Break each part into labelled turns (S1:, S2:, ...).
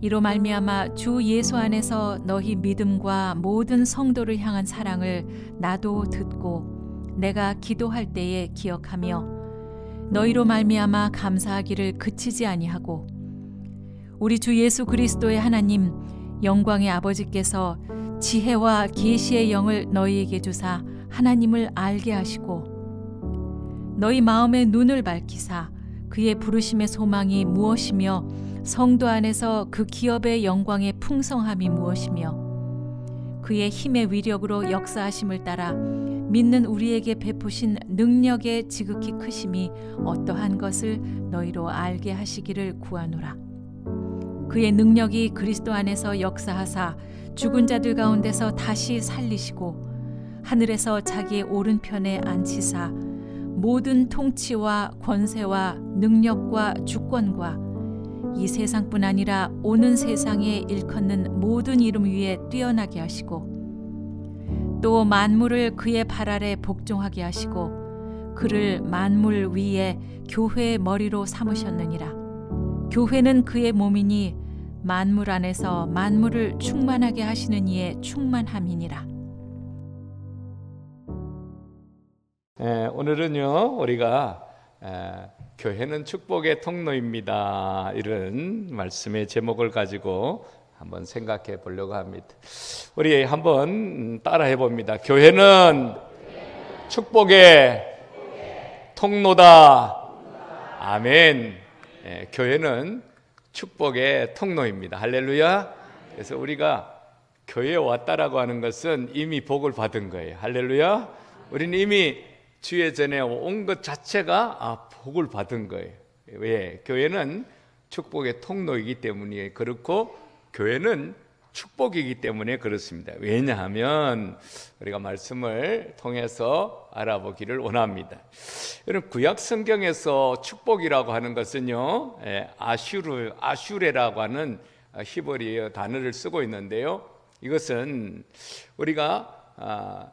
S1: 이로 말미암아 주 예수 안에서 너희 믿음과 모든 성도를 향한 사랑을 나도 듣고 내가 기도할 때에 기억하며 너희로 말미암아 감사하기를 그치지 아니하고 우리 주 예수 그리스도의 하나님 영광의 아버지께서 지혜와 계시의 영을 너희에게 주사 하나님을 알게 하시고 너희 마음의 눈을 밝히사 그의 부르심의 소망이 무엇이며 성도 안에서 그 기업의 영광의 풍성함이 무엇이며 그의 힘의 위력으로 역사하심을 따라 믿는 우리에게 베푸신 능력의 지극히 크심이 어떠한 것을 너희로 알게 하시기를 구하노라. 그의 능력이 그리스도 안에서 역사하사 죽은 자들 가운데서 다시 살리시고 하늘에서 자기의 오른편에 앉히사 모든 통치와 권세와 능력과 주권과 이 세상뿐 아니라 오는 세상에 일컫는 모든 이름 위에 뛰어나게 하시고 또 만물을 그의 발 아래 복종하게 하시고 그를 만물 위에 교회의 머리로 삼으셨느니라. 교회는 그의 몸이니 만물 안에서 만물을 충만하게 하시는 이의 충만함이니라.
S2: 오늘은요 우리가 교회는 축복의 통로입니다, 이런 말씀의 제목을 가지고 한번 생각해 보려고 합니다. 우리 한번 따라해 봅니다. 교회는 축복의 통로다. 아멘. 교회는 축복의 통로입니다. 할렐루야. 그래서 우리가 교회에 왔다라고 하는 것은 이미 복을 받은 거예요. 할렐루야. 우리는 이미 주의 전에 온 것 자체가 복을 받은 거예요. 왜? 교회는 축복의 통로이기 때문에 그렇고 교회는 축복이기 때문에 그렇습니다. 왜냐하면 우리가 말씀을 통해서 알아보기를 원합니다. 여러분, 구약 성경에서 축복이라고 하는 것은요, 아슈레라고 하는 히브리어 단어를 쓰고 있는데요, 이것은 우리가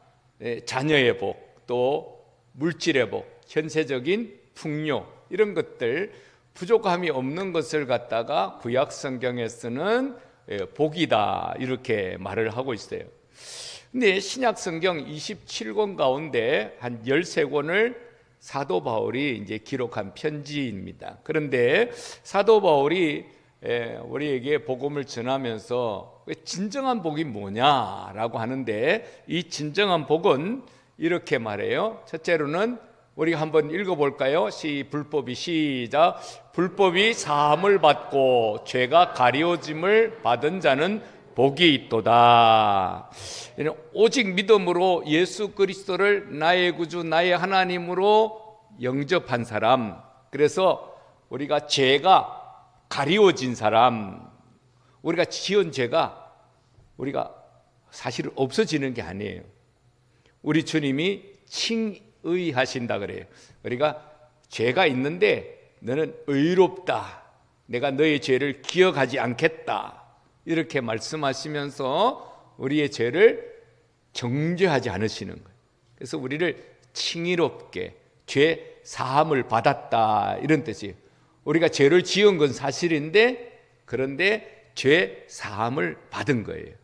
S2: 자녀의 복, 또 물질의 복, 현세적인 풍요, 이런 것들, 부족함이 없는 것을 갖다가 구약 성경에서는 복이다, 이렇게 말을 하고 있어요. 근데 신약 성경 27권 가운데 한 13권을 사도 바울이 이제 기록한 편지입니다. 그런데 사도 바울이 우리에게 복음을 전하면서 진정한 복이 뭐냐라고 하는데, 이 진정한 복은 이렇게 말해요. 첫째로는 우리가 한번 읽어볼까요? 불법이 시작. 불법이 사함을 받고 죄가 가리워짐을 받은 자는 복이 있도다. 오직 믿음으로 예수 그리스도를 나의 구주, 나의 하나님으로 영접한 사람, 그래서 우리가 죄가 가리워진 사람, 우리가 지은 죄가 우리가 사실 없어지는 게 아니에요. 우리 주님이 칭의하신다 그래요. 우리가 죄가 있는데 너는 의롭다, 내가 너의 죄를 기억하지 않겠다, 이렇게 말씀하시면서 우리의 죄를 정죄하지 않으시는 거예요. 그래서 우리를 칭의롭게 죄 사함을 받았다, 이런 뜻이에요. 우리가 죄를 지은 건 사실인데, 그런데 죄 사함을 받은 거예요.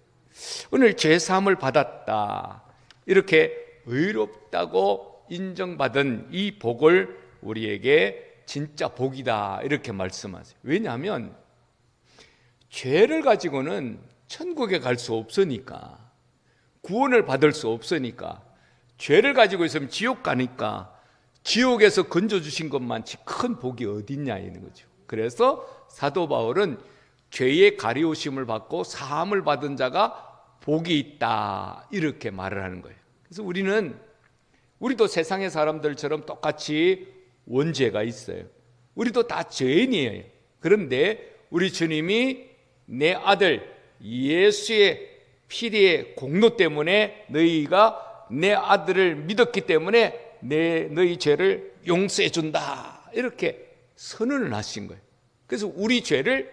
S2: 오늘 죄 사함을 받았다, 이렇게 의롭다고 인정받은 이 복을 우리에게 진짜 복이다, 이렇게 말씀하세요. 왜냐하면 죄를 가지고는 천국에 갈 수 없으니까, 구원을 받을 수 없으니까, 죄를 가지고 있으면 지옥 가니까 지옥에서 건져주신 것만치 큰 복이 어딨냐, 이런 거죠. 그래서 사도 바울은 죄의 가리우심을 받고 사함을 받은 자가 복이 있다, 이렇게 말을 하는 거예요. 그래서 우리도 세상의 사람들처럼 똑같이 원죄가 있어요. 우리도 다 죄인이에요. 그런데 우리 주님이 내 아들 예수의 피리의 공로 때문에 너희가 내 아들을 믿었기 때문에 너희 죄를 용서해 준다, 이렇게 선언을 하신 거예요. 그래서 우리 죄를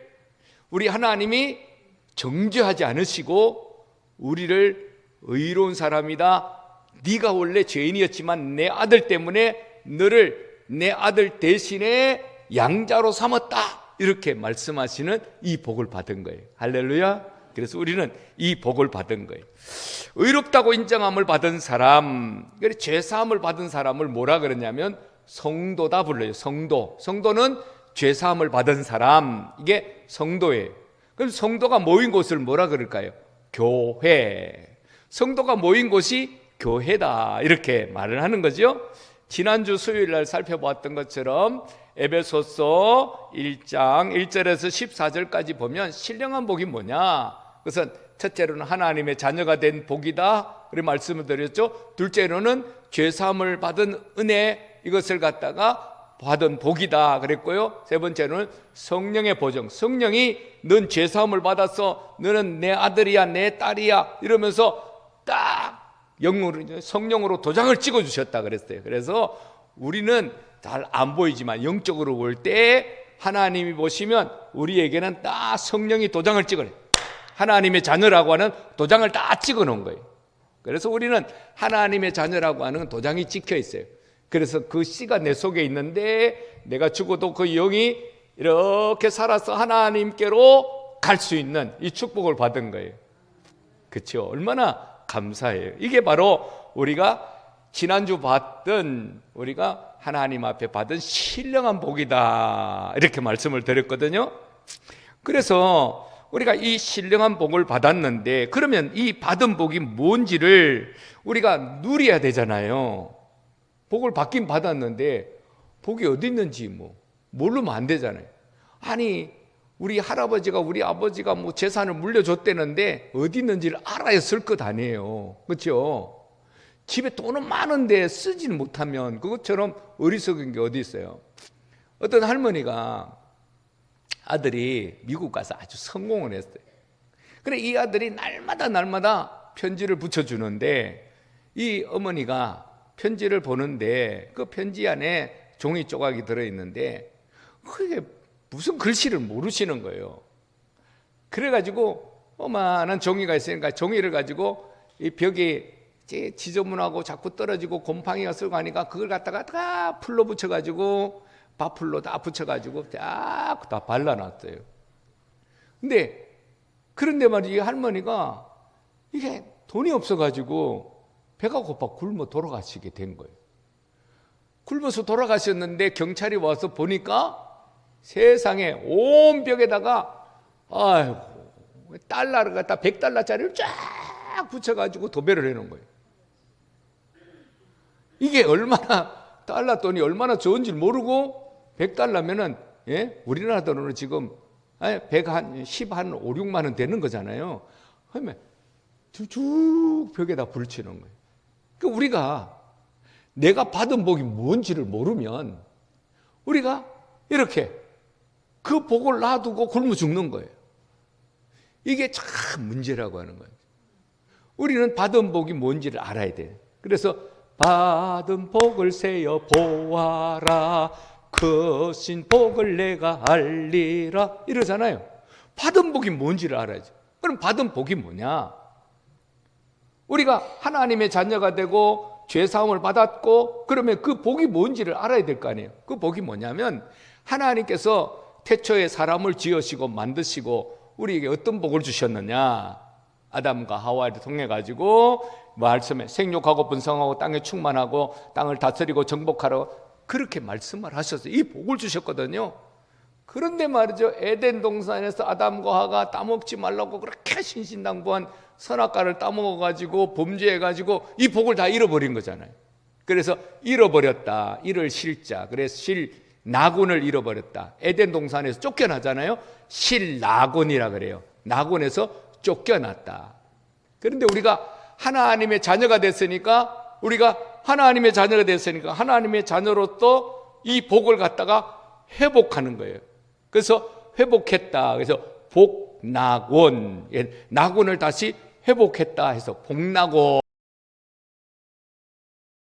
S2: 우리 하나님이 정죄하지 않으시고 우리를 의로운 사람이다, 네가 원래 죄인이었지만 내 아들 때문에 너를 내 아들 대신에 양자로 삼았다, 이렇게 말씀하시는 이 복을 받은 거예요. 할렐루야. 그래서 우리는 이 복을 받은 거예요. 의롭다고 인정함을 받은 사람, 죄사함을 받은 사람을 뭐라 그러냐면 성도다 불러요. 성도는 죄사함을 받은 사람, 이게 성도예요. 그럼 성도가 모인 곳을 뭐라 그럴까요? 교회. 성도가 모인 곳이 교회다, 이렇게 말을 하는 거죠. 지난주 수요일 날 살펴보았던 것처럼 에베소서 1장 1절에서 14절까지 보면 신령한 복이 뭐냐? 그것은 첫째로는 하나님의 자녀가 된 복이다, 그렇게 말씀을 드렸죠. 둘째로는 죄사함을 받은 은혜, 이것을 갖다가 받은 복이다 그랬고요. 세 번째로는 성령의 보증, 성령이 넌 죄사함을 받았어, 너는 내 아들이야, 내 딸이야, 이러면서 딱 성령으로 도장을 찍어주셨다 그랬어요. 그래서 우리는 잘 안 보이지만 영적으로 볼 때 하나님이 보시면 우리에게는 딱 성령이 도장을 찍어요. 하나님의 자녀라고 하는 도장을 딱 찍어 놓은 거예요. 그래서 우리는 하나님의 자녀라고 하는 도장이 찍혀 있어요. 그래서 그 씨가 내 속에 있는데 내가 죽어도 그 영이 이렇게 살아서 하나님께로 갈 수 있는 이 축복을 받은 거예요. 그렇죠? 얼마나 감사해요. 이게 바로 우리가 지난주 봤던, 우리가 하나님 앞에 받은 신령한 복이다, 이렇게 말씀을 드렸거든요. 그래서 우리가 이 신령한 복을 받았는데, 그러면 이 받은 복이 뭔지를 우리가 누려야 되잖아요. 복을 받긴 받았는데 복이 어디 있는지 모르면 안 되잖아요. 아니, 우리 할아버지가, 우리 아버지가 재산을 물려줬다는데 어디 있는지를 알아야 쓸 것 아니에요. 그렇죠? 집에 돈은 많은데 쓰지는 못하면 그것처럼 어리석은 게 어디 있어요. 어떤 할머니가 아들이 미국 가서 아주 성공을 했어요. 그래, 이 아들이 날마다 편지를 붙여주는데 이 어머니가 편지를 보는데 그 편지 안에 종이 조각이 들어있는데 그게 무슨 글씨를 모르시는 거예요. 그래가지고 어마한 종이가 있으니까 종이를 가지고 이 벽에 지저분하고 자꾸 떨어지고 곰팡이가 쓰고 하니까 그걸 갖다가 다 풀로 붙여가지고 밥풀로 다 붙여가지고 다 발라놨어요. 근데 그런데 말이지, 할머니가 이게 돈이 없어가지고 배가 고파 굶어 돌아가시게 된 거예요. 굶어서 돌아가셨는데 경찰이 와서 보니까 세상에 온 벽에다가 달러를 갖다 100달러짜리를 쫙 붙여가지고 도배를 해놓은 거예요. 이게 얼마나 달러 돈이 얼마나 좋은지 모르고 100달러면은 우리나라 돈으로 지금 100 한 10 한 5, 6만 원 되는 거잖아요. 그러면 쭉 벽에다 붙이는 거예요. 그러니까 우리가 내가 받은 복이 뭔지를 모르면 우리가 이렇게 그 복을 놔두고 굶어 죽는 거예요. 이게 참 문제라고 하는 거예요. 우리는 받은 복이 뭔지를 알아야 돼요. 그래서 받은 복을 세어 보아라, 크신 복을 내가 알리라, 이러잖아요. 받은 복이 뭔지를 알아야죠. 그럼 받은 복이 뭐냐? 우리가 하나님의 자녀가 되고 죄사함을 받았고, 그러면 그 복이 뭔지를 알아야 될 거 아니에요. 그 복이 뭐냐면 하나님께서 태초에 사람을 지으시고 만드시고 우리에게 어떤 복을 주셨느냐? 아담과 하와를 통해 가지고 말씀에 생육하고 분성하고 땅에 충만하고 땅을 다스리고 정복하라, 그렇게 말씀을 하셨어요. 이 복을 주셨거든요. 그런데 말이죠, 에덴 동산에서 아담과 하와가 따먹지 말라고 그렇게 신신당부한 선악과를 따먹어 가지고 범죄해 가지고 이 복을 다 잃어버린 거잖아요. 그래서 잃어버렸다, 잃을 실자, 그래서 실낙원을 잃어버렸다. 에덴 동산에서 쫓겨나잖아요. 실낙원이라 그래요. 낙원에서 쫓겨났다. 그런데 우리가 하나님의 자녀가 됐으니까, 하나님의 자녀로서 이 복을 갖다가 회복하는 거예요. 그래서 회복했다. 그래서 복낙원, 낙원을 다시 회복했다 해서 복낙원.